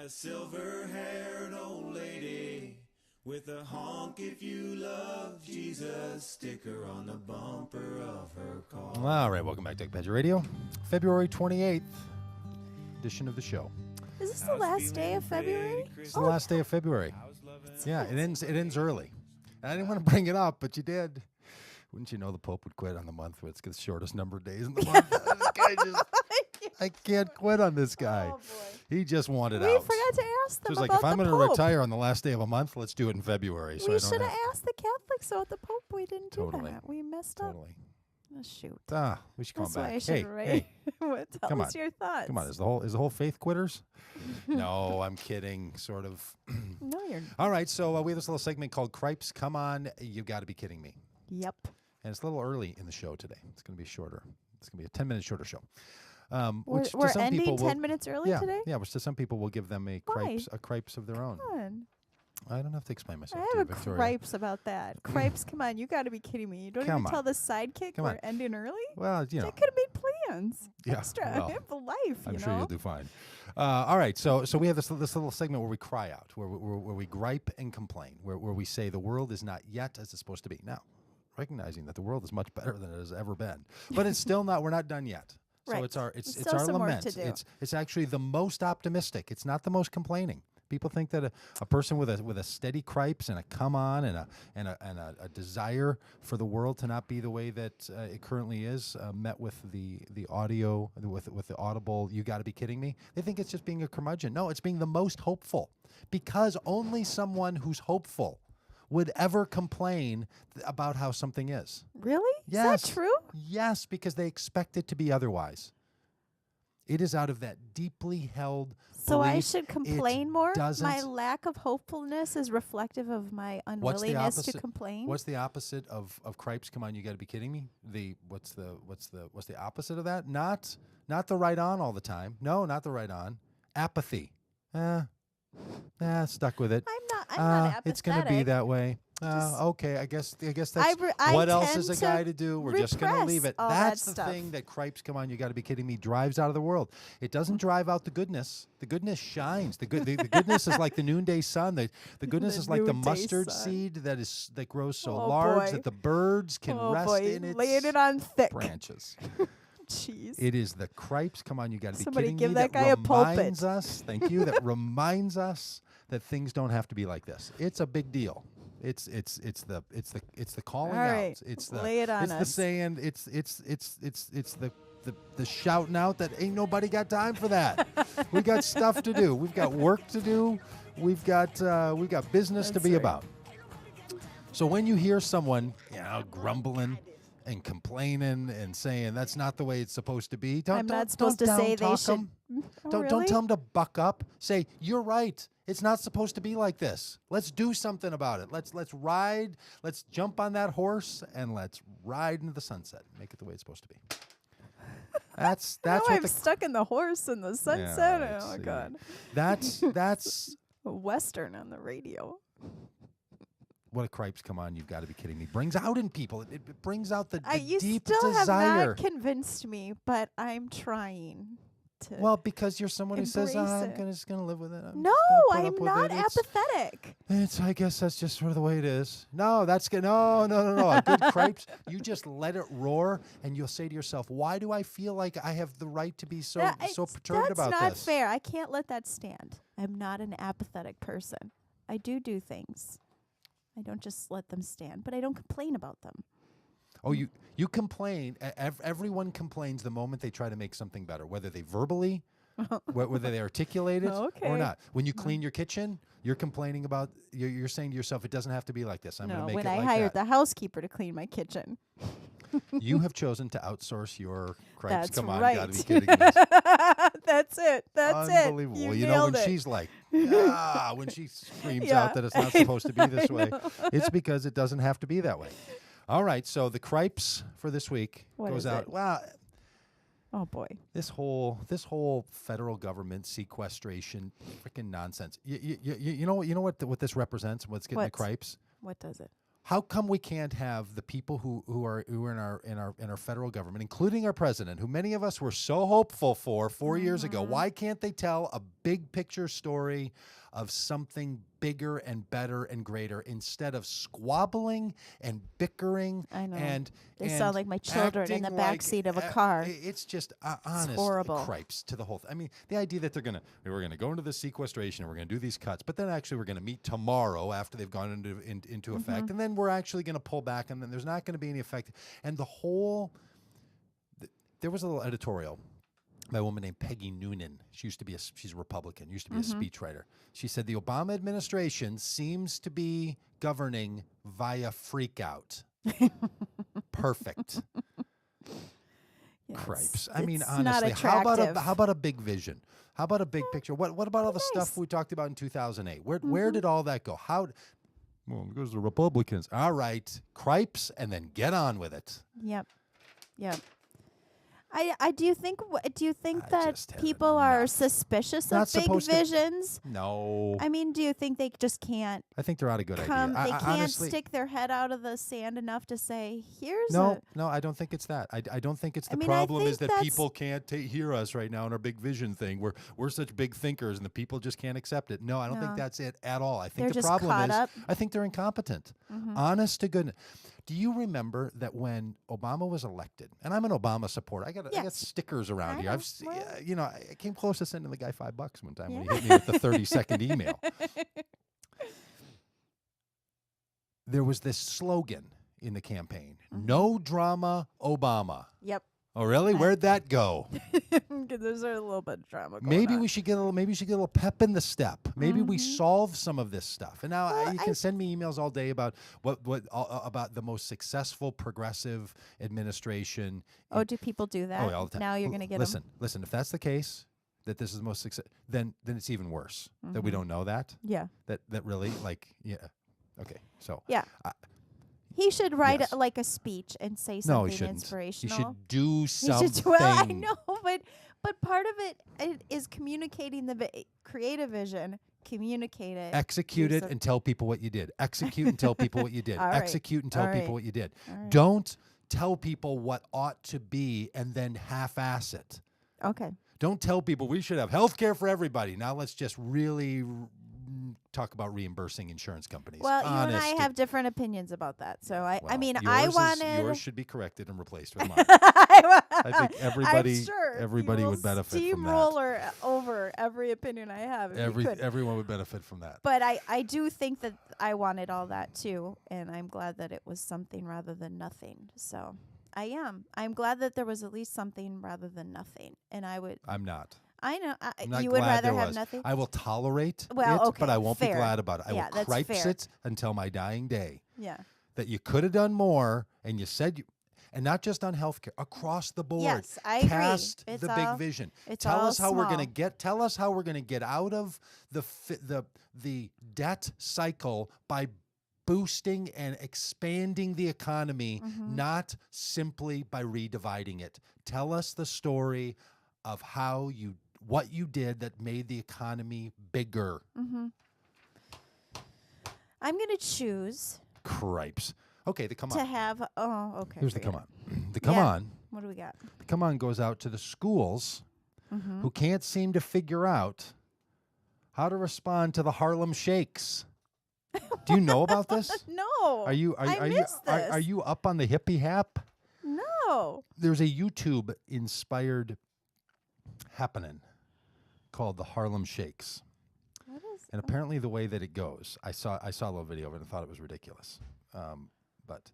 A silver-haired old lady with a honk if you love Jesus sticker on the bumper of her car. All right, welcome back to Pagitt Radio. February 28th edition of the show. Is this the last day of February? It's the last day of February. Yeah, it ends early. And I didn't want to bring it up, but you did. Wouldn't you know the Pope would quit on the month where it's the shortest number of days in the month? This guy just, I can't quit on this guy. Oh, boy. He just wanted We out. forgot to ask them So it's like, about if I'm the going to Pope. retire on the last day of a month, let's do it in February. So We I don't should have have asked the Catholics about the Pope. We didn't do Totally. that. We messed Totally. up. Oh, shoot. We should call That's him why I back. should Hey, write. hey, Tell come us on. your thoughts. come on. Is the whole faith quitters? No, I'm kidding. Sort of. No, you're not. All right, so we have this little segment called Cripes. Come on, you've got to be kidding me. Yep. And it's a little early in the show today. It's going to be shorter. It's going to be a 10-minute shorter show. We're Which to we're some ending people 10 minutes early yeah, today? Yeah, which to some people will give them a Why? cripes of their own. Come on. I don't have to explain myself I to you, have a Victoria. cripes about that. Cripes, come on. You got to be kidding me. You don't Come even on. tell the sidekick Come we're on. ending early? Well, you know, I could have made plans. Yeah, Extra. well, I have a life, I'm you sure know? you'll do fine. All right, so we have this little segment where we cry out, where we gripe and complain, where we say the world is not yet as it's supposed to be. Now, recognizing that the world is much better than it has ever been, but it's still not. We're not done yet. So Right. it's our There's it's still our some work lament. to do. It's actually the most optimistic. It's not the most complaining. People think that a person with a steady cripes and a come on and a desire for the world to not be the way that it currently is, met with the audio with the audible. You got to be kidding me. They think it's just being a curmudgeon. No, it's being the most hopeful, because only someone who's hopeful would ever complain about how something is. Really? Yes. Is that true? Yes, because they expect it to be otherwise. It is out of that deeply held So I belief should it complain more? doesn't- My lack of hopefulness is reflective of my What's the unwillingness to opposite? complain? What's the opposite of cripes? Come on, you got to be kidding me. What's the opposite of that? Not the right on all the time. No, not the right on. Apathy. Stuck with it. I'm not apathetic. It's going to be that way. Just- Okay, I guess that's I what else is tend a to guy to do. We're just going to leave repress it. all That's that the stuff. thing that cripes, come on, you got to be kidding me, drives out of the world. It doesn't drive out the goodness. The goodness shines. The goodness is like the noonday sun. The goodness The is like the noonday mustard sun. seed that grows so Oh, large boy. that the birds can Oh rest boy, in its laying it on thick. branches. Jeez. It is the cripes. Come on, you got to be Somebody kidding give me. that guy a pulpit. Reminds us. Thank you. That reminds us that things don't have to be like this. It's a big deal. It's the calling All out. right, It's the lay it on it's the us. saying. It's the shouting out that ain't nobody got time for that. We got stuff to do. We've got work to do. We've got business to That's be right. about. So when you hear someone, grumbling and complaining and saying that's not the way it's supposed to be, I'm not supposed to say they down-talk should. 'em. Oh, Don't really? tell them to buck up. Say, you're right. It's not supposed to be like this. Let's do something about it. Let's ride. Let's jump on that horse and let's ride into the sunset. Make it the way it's supposed to be. That's Now what I'm the stuck in the horse in the sunset. right, Oh my see. god. that's A Western on the radio. what a cripes. Come on, you've got to be kidding me. Brings out in people. It brings out the You deep still desire. have not convinced me, but I'm trying to. Well, because you're someone who says, embrace I'm it. just gonna live with it. No, I'm I'm not apathetic. I guess that's just sort of the way it is. No, that's good. No. A good cripes, you just let it roar, and you'll say to yourself, "Why do I feel like I have the right to be so perturbed about That's not this?" fair. I can't let that stand. I'm not an apathetic person. I do things. I don't just let them stand, but I don't complain about them. Oh, you complain. Everyone complains the moment they try to make something better, whether they verbally, whether they articulate it or Okay. not. When you clean your kitchen, you're complaining about. You're saying to yourself, "It doesn't have to be like this. I'm going to No, make when it I like hired that." the housekeeper to clean my kitchen. You have chosen to outsource your cripes. That's Come on, right. gotta be kidding me. That's it. That's Unbelievable. it. You know nailed when it. she's like, when she screams Yeah. out that it's not supposed to be this I way, know. it's because it doesn't have to be that way. All right, so the cripes for this week What goes is out. it? Well, Oh boy. this whole federal government sequestration, freaking nonsense. You know what this represents? What's getting the What? cripes? What does it? How come we can't have the people who are in our federal government, including our president, who many of us were so hopeful for 4 years ago? Why can't they tell a big picture story of something bigger and better and greater instead of squabbling and bickering? I know. And They sound like my children in the back seat of a car. It's just honest horrible. Cripes to the whole thing. I mean, the idea that we're going to go into the sequestration and we're going to do these cuts, but then actually we're going to meet tomorrow after they've gone into effect, and then we're actually going to pull back, and then there's not going to be any effect. And there was a little editorial by a woman named Peggy Noonan. She's a Republican, used to be a speechwriter. She said the Obama administration seems to be governing via freakout. Perfect. Yeah, Cripes. I mean, it's honestly, not how attractive. about a big vision? How about a big picture? What about all the stuff we talked about in 2008? Where did all that go? Well, it goes to the Republicans. All right, Cripes, and then get on with it. Yep. I do you think that just had people are enough. suspicious Not of big supposed to- visions? No, I mean, do you think they just can't I think they're out a good come? idea. They can't honestly, stick their head out of the sand enough to say, "Here's No, I don't think it's that. I don't think it's the mean, I problem is think that that's- people can't hear us right now in our big vision thing. We're such big thinkers, and the people just can't accept it. No, I don't think No. that's it at all. I think They're the just problem caught is up. I think they're incompetent. Honest to goodness. Do you remember that when Obama was elected? And I'm an Obama supporter. I got Yes. stickers around I here. know. I came close to sending the guy $5 one time when Yeah. he hit me with the 30-second email. There was this slogan in the campaigin: "No drama, Obama." Yep. Oh, really? Where'd that go? There's a little bit of drama going Maybe on. we should get a little pep in the step. Maybe we solve some of this stuff. And now Well, you can send me emails all day about about the most successful progressive administration. Oh, do people do that? all the time. Now you're going to get 'em. Listen. If that's the case, that this is the most success, then it's even worse that we don't know that. Yeah. That really Okay. So Yeah. He should write Yes. like a speech and say no, something he shouldn't. He inspirational. should do He something. should- well, I know, but part of it is communicating the creative vision. Communicate it. Execute do it some- and tell people what you did. Execute and tell people what you did. All right. Execute and tell All people right. what you did. All right. Don't tell people what ought to be and then half-ass it. Okay. Don't tell people we should have health care for everybody. Now let's just really talk about reimbursing insurance companies. Well, you and Honest I to- have different opinions about that. So I Well, mean, yours I is- wanted. yours should be corrected and replaced with mine. I think everybody- I'm sure everybody you would will benefit from that. steamroller over every opinion I have. If you could. Everyone would benefit from that. But I do think that I wanted all that too, and I'm glad that it was something rather than nothing. So I am. I'm glad that there was at least something rather than nothing. And I'm not. I know I'm not you would glad rather there have was. nothing. I will tolerate Well, it, but I won't be fair. glad about it. I Yeah, will that's cripes fair. it until my dying day. Yeah. That you could have done more, and you said and not just on healthcare, across the board. Yes, I agree. Cast It's the all- big vision. it's Tell all us how we're going to small. get. Tell us how we're going to get out of the debt cycle by boosting and expanding the economy, Mm-hmm. not simply by redividing it. Tell us the story of what you did that made the economy bigger. Mm-hmm. I'm going to choose Cripes. Okay, the come to on. have. Oh, okay. Here's the forget come it. on. The come Yeah. on. What do we got? The come on goes out to the schools Mm-hmm. who can't seem to figure out how to respond to the Harlem Shakes. Do you know about this? No. Are you I missed this. are you up on the hippie hap? No. There's a YouTube inspired happening called the Harlem Shakes. What is? And apparently the way that it goes, I saw a little video of it and thought it was ridiculous. But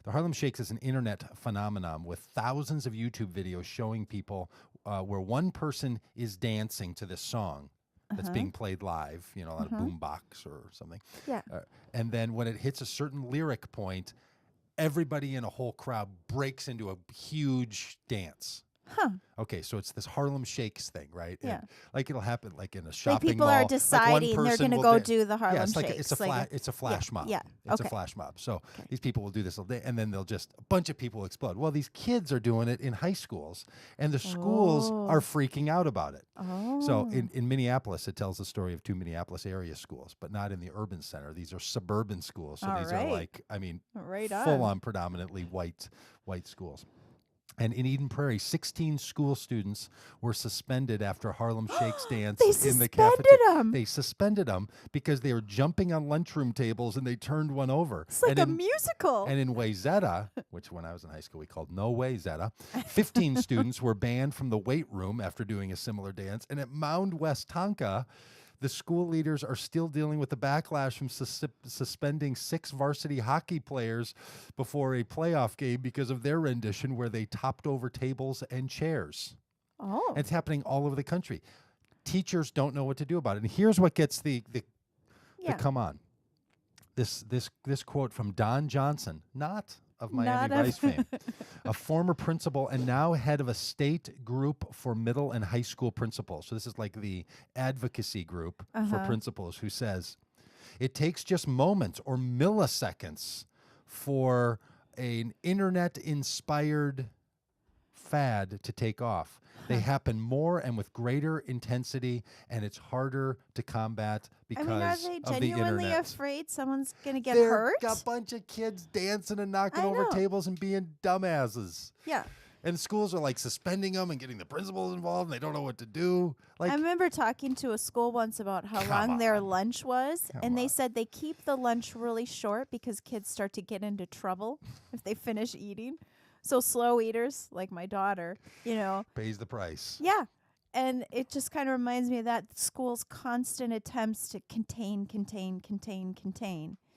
the Harlem Shakes is an internet phenomenon with thousands of YouTube videos showing people where one person is dancing to this song that's being played live, on a boombox or something. Yeah. And then when it hits a certain lyric point, everybody in a whole crowd breaks into a huge dance. Huh. Okay, so it's this Harlem Shakes thing, right? Yeah. And like it'll happen like in a Like shopping people mall. are Like one deciding they're person going to will go da- do the Harlem Yeah, it's like Shakes. it's a flash mob. Yeah. It's Okay. a flash mob. So these people will do this all day, and then they'll just a bunch of people explode. Well, these kids are doing it in high schools, and the schools are freaking out about it. Oh. So in Minneapolis, it tells the story of 2 Minneapolis area schools, but not in the urban center. These are suburban schools. So All these right. are like, I mean, Right full on predominantly white schools. And in Eden Prairie, 16 school students were suspended after Harlem Shakes dance They in the suspended cafeteria. 'em. They suspended them because they were jumping on lunchroom tables and they turned one over. It's like and a in, musical. And in Wayzata, which when I was in high school we called No Wayzata, 15 students were banned from the weight room after doing a similar dance. And at Mound West Tonka, the school leaders are still dealing with the backlash from suspending 6 varsity hockey players before a playoff game because of their rendition where they topped over tables and chairs. Oh. And it's happening all over the country. Teachers don't know what to do about it. And here's what gets the come on. This quote from Don Johnson, not of Miami Vice fame, a former principal and now head of a state group for middle and high school principals. So this is like the advocacy group for principals, who says, it takes just moments or milliseconds for an internet-inspired fad to take off. They happen more and with greater intensity, and it's harder to combat because are of they the genuinely internet. afraid someone's going to get They're hurt? a bunch of kids dancing and knocking I over know. tables and being dumbasses. Yeah. And schools are like suspending them and getting the principals involved, and they don't know what to do. Like, I remember talking to a school once about how Come long their on. lunch was, Come and they on. said they keep the lunch really short because kids start to get into trouble if they finish eating. So slow eaters, like my daughter, pays the price. yeah. And it just kind of reminds me of that school's constant attempts to contain.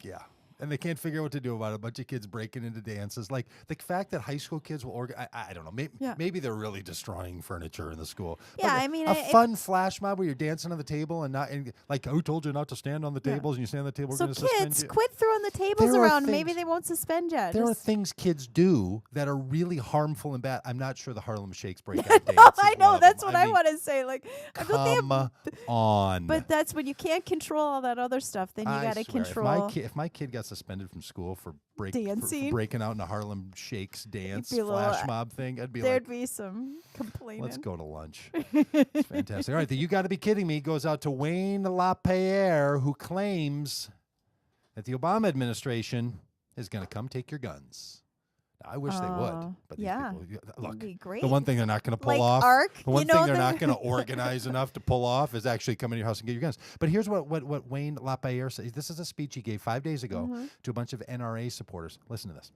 Yeah. And they can't figure out what to do about it. A bunch of kids breaking into dances. Like the fact that high school kids will organize, I don't know. Maybe they're really destroying furniture in the school. Yeah, But I mean, a fun flash mob where you're dancing on the table and like, who told you not to stand on the tables and you stand on the table, we're So going to suspend kids, you. quit throwing the tables There are around. Maybe things- they won't suspend you. There are Just- things kids do that are really harmful and bad. I'm not sure the Harlem Shakes breakout dance. No, is I one know. of That's them. what I mean, want to say. Like, I thought they have, Come on. but that's when you can't control all that other stuff. Then you I got to swear, control. If my kid got suspended from school for Dancing? breaking out in a Harlem Shakes dance be a little- flash mob thing, I'd be There'd like, be some complaining. let's go to lunch. It's fantastic. All right, the You Got to Be Kidding Me goes out to Wayne LaPierre, who claims that the Obama administration is going to come take your guns. Now, I wish they would, but these yeah. people, That'd look, be great. the one thing they're not going to pull Like off, ARC, the one you know, thing they're not they're- going to organize enough to pull off is actually come in your house and get your guns. But here's what Wayne LaPierre says. This is a speech he gave 5 days ago to a bunch of NRA supporters. Listen to this.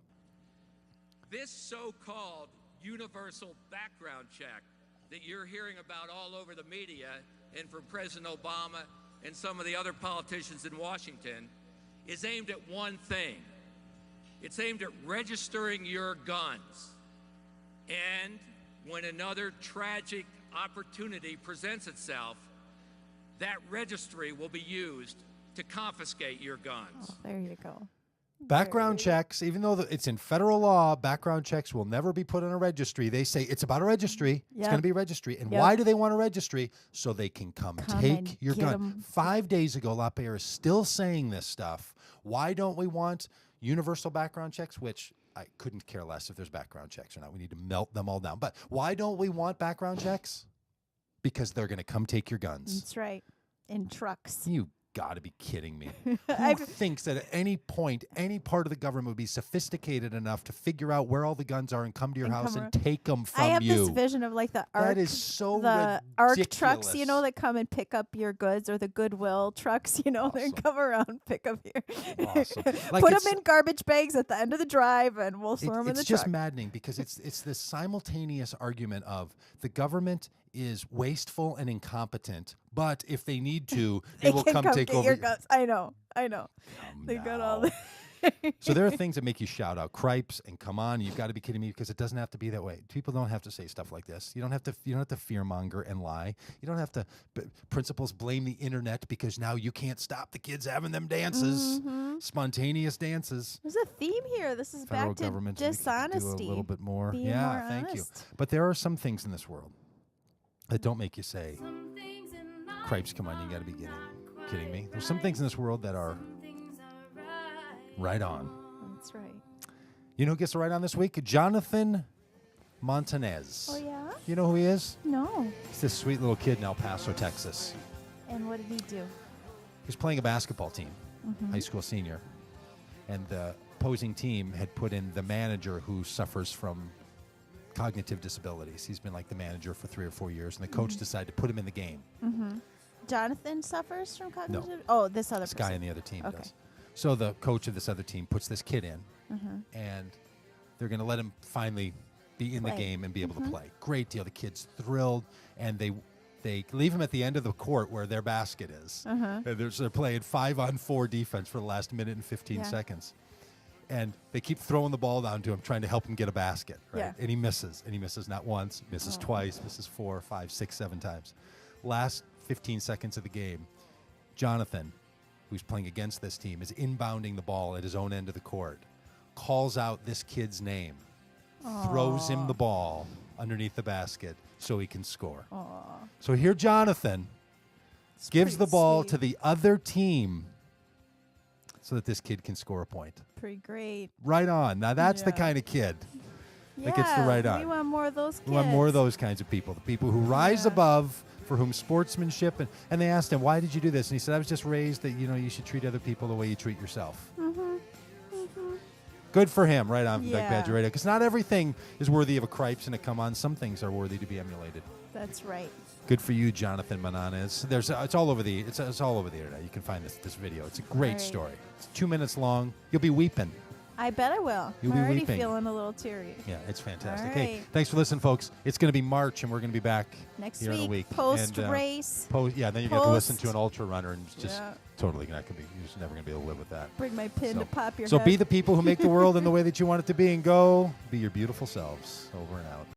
This so-called universal background check that you're hearing about all over the media and from President Obama and some of the other politicians in Washington is aimed at one thing. It's aimed at registering your guns. And when another tragic opportunity presents itself, that registry will be used to confiscate your guns. Oh, there you go. Background checks, even though it's in federal law, background checks will never be put on a registry. They say it's about a registry. It's Yep. going to be a registry. And Yep. why do they want a registry? So they can come Come take and your get gun. 'em. 5 days ago, LaPierre is still saying this stuff. Why don't we want universal background checks, which I couldn't care less if there's background checks or not. We need to melt them all down. But why don't we want background checks? Because they're going to come take your guns. That's right. In trucks. You got to be kidding me. Who I've- thinks that at any point, any part of the government would be sophisticated enough to figure out where all the guns are and come to your And house come and take them from I have you? this vision of like the ARC. That is so the ARC trucks, ridiculous. that come and pick up your goods, or the Goodwill trucks, they Awesome. come around and pick up your. Awesome. Like, Put it's- them in garbage bags at the end of the drive, and we'll It- throw them in it's the just truck. maddening because it's this simultaneous argument of the government is wasteful and incompetent, but if they need to, they will can come take get over your guns. I know. Come They got now. all the. So there are things that make you shout out, Cripes, and come on, you've got to be kidding me, because it doesn't have to be that way. People don't have to say stuff like this. You don't have to fearmonger and lie. You don't have to principals blame the internet because now you can't stop the kids having them dances, spontaneous dances. There's a theme here. This is Federal back to government needs to dishonesty. do a little bit more. Being Yeah, more thank you. honest. But there are some things in this world that don't make you say, Cripes, come on, you got to be kidding me. There's some things in this world that are right on. That's right. You know who gets the right on this week? Jonathan Montanez. Oh, yeah? You know who he is? No. He's this sweet little kid in El Paso, Texas. And what did he do? He was playing a basketball team, high school senior. And the opposing team had put in the manager who suffers from cognitive disabilities. He's been like the manager for 3 or 4 years, and the coach decided to put him in the game. Jonathan suffers from cognitive? No. Oh, this other This person. guy on the other team Okay. does. So the coach of this other team puts this kid in, and they're going to let him finally be in the Play. game and be able to play. Great deal. The kid's thrilled, and they leave him at the end of the court where their basket is. And they're playing 5-on-4 defense for the last minute and 15 seconds. And they keep throwing the ball down to him, trying to help him get a basket. Right? Yeah. And he misses. And he misses not once, misses twice, misses 4, 5, 6, 7 times. Last 15 seconds of the game, Jonathan, who's playing against this team, is inbounding the ball at his own end of the court, calls out this kid's name, throws him the ball underneath the basket so he can score. So here Jonathan gives pretty the ball sweet. to the other team so that this kid can score a point. Pretty great. Right on. Now that's the Yeah. kind of kid Yeah, that gets the right on. we want more of those kids. We want more of those kinds of people, the people who rise above, for whom sportsmanship, and they asked him, why did you do this? And he said, I was just raised that, you should treat other people the way you treat yourself. Good for him, right on from Doug Yeah. Badger Radio, because not everything is worthy of a Cripes and a come on. Some things are worthy to be emulated. That's right. Good for you, Jonathan Montanez. It's all over the all over the internet. You can find this video. It's a great Right. story. It's 2 minutes long. You'll be weeping. I bet I will. You'll I'm be already weeping. feeling a little teary. Yeah, it's fantastic. All Hey, right. thanks for listening, folks. It's going to be March, and we're going to be back Next here in a week. post And, race. then you're going to listen Post. to an ultra runner, and it's just Yeah. totally not going to be. You're just never going to be able to live with that. Bring my pin to pop your So head. be the people who make the world in the way that you want it to be, and go be your beautiful selves. Over and out.